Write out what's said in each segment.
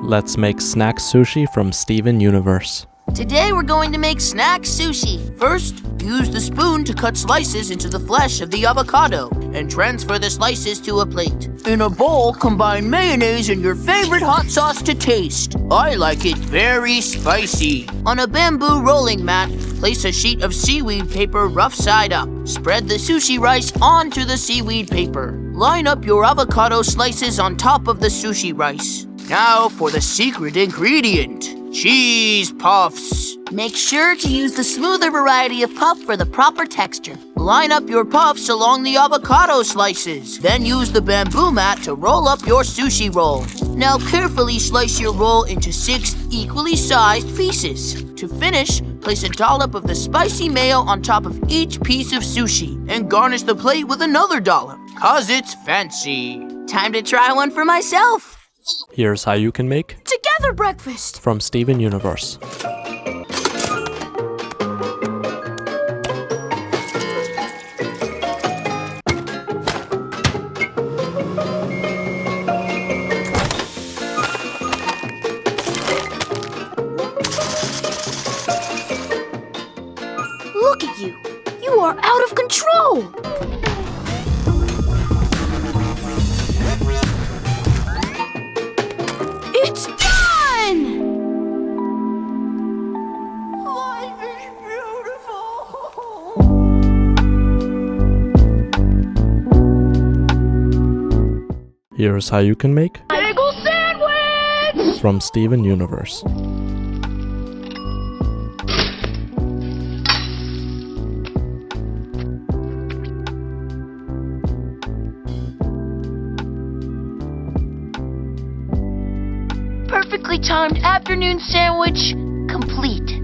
Let's make snack sushi from Steven Universe. Today we're going to make snack sushi. First, use the spoon to cut slices into the flesh of the avocado and transfer the slices to a plate. In a bowl, combine mayonnaise and your favorite hot sauce to taste. I like it very spicy. On a bamboo rolling mat, place a sheet of seaweed paper rough side up. Spread the sushi rice onto the seaweed paper. Line up your avocado slices on top of the sushi rice. Now for the secret ingredient. Cheese puffs. Make sure to use the smoother variety of puff for the proper texture. Line up your puffs along the avocado slices. Then use the bamboo mat to roll up your sushi roll. Now carefully slice your roll into 6 equally sized pieces. To finish, place a dollop of the spicy mayo on top of each piece of sushi and garnish the plate with another dollop, 'cause it's fancy. Time to try one for myself. Here's how you can make Together breakfast from Steven Universe. Look at you. You are out of control. It's done! Life is beautiful. Here's how you can make Bagel Sandwich! from Steven Universe. Perfectly timed afternoon sandwich complete.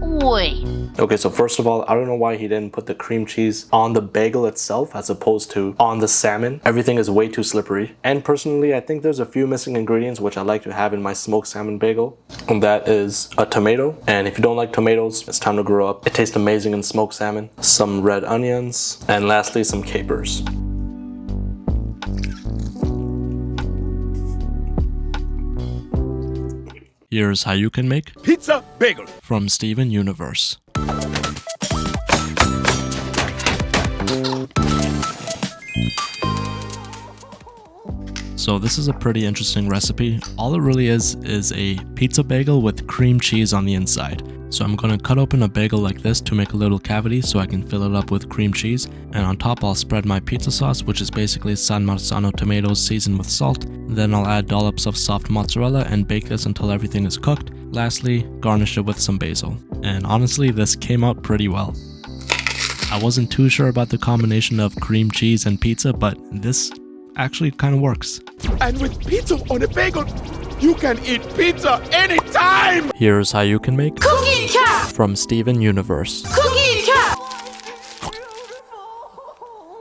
Wait. Okay, so first of all, I don't know why he didn't put the cream cheese on the bagel itself as opposed to on the salmon. Everything is way too slippery. And personally, I think there's a few missing ingredients which I like to have in my smoked salmon bagel. And that is a tomato. And if you don't like tomatoes, it's time to grow up. It tastes amazing in smoked salmon. Some red onions. And lastly, some capers. Here's how you can make Pizza bagel from Steven Universe. So this is a pretty interesting recipe. All it really is a pizza bagel with cream cheese on the inside. So I'm going to cut open a bagel like this to make a little cavity so I can fill it up with cream cheese. And on top I'll spread my pizza sauce, which is basically San Marzano tomatoes seasoned with salt. Then I'll add dollops of soft mozzarella and bake this until everything is cooked. Lastly, garnish it with some basil. And honestly, this came out pretty well. I wasn't too sure about the combination of cream cheese and pizza, but this actually kind of works. and with pizza on a bagel, you can eat pizza anytime! Here's how you can make Cookie Cat! from Steven Universe. Cookie Cat!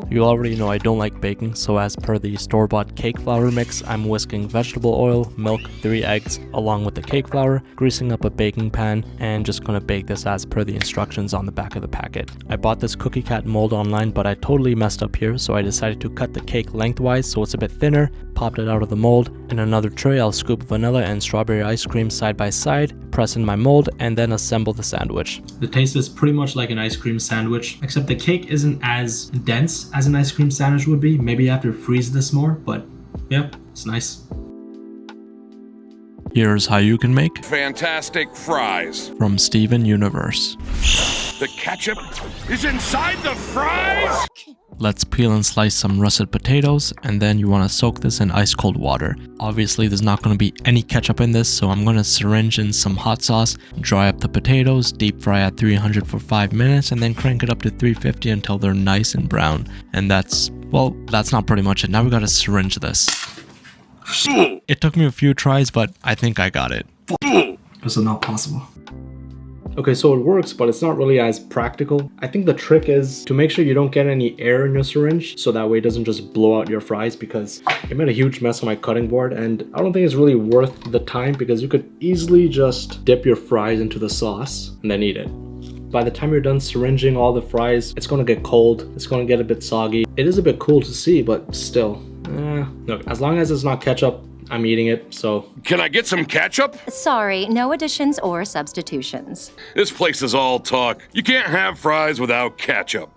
You already know I don't like baking, so as per the store-bought cake flour mix, I'm whisking vegetable oil, milk, 3 eggs, along with the cake flour, greasing up a baking pan, and just gonna bake this as per the instructions on the back of the packet. I bought this Cookie Cat mold online, but I totally messed up here, so I decided to cut the cake lengthwise so it's a bit thinner, popped it out of the mold. In another tray, I'll scoop vanilla and strawberry ice cream side by side, press in my mold, and then assemble the sandwich. The taste is pretty much like an ice cream sandwich, except the cake isn't as dense as an ice cream sandwich would be. Maybe I have to freeze this more, but yeah, it's nice. Here's how you can make Fantastic fries. from Steven Universe. The ketchup is inside the fries? Let's peel and slice some russet potatoes, and then you want to soak this in ice cold water. Obviously there's not going to be any ketchup in this, so I'm going to syringe in some hot sauce, dry up the potatoes, deep fry at 300 for 5 minutes, and then crank it up to 350 until they're nice and brown. And that's not pretty much it. Now we got to syringe this. It took me a few tries, but I think I got it. This is not possible. Okay, so it works, but it's not really as practical. I think the trick is to make sure you don't get any air in your syringe, so that way it doesn't just blow out your fries, because it made a huge mess on my cutting board, and I don't think it's really worth the time, because you could easily just dip your fries into the sauce and then eat it. By the time you're done syringing all the fries, it's gonna get cold, it's gonna get a bit soggy. It is a bit cool to see, but still, look, as long as it's not ketchup, I'm eating it, so. Can I get some ketchup? Sorry, no additions or substitutions. This place is all talk. You can't have fries without ketchup.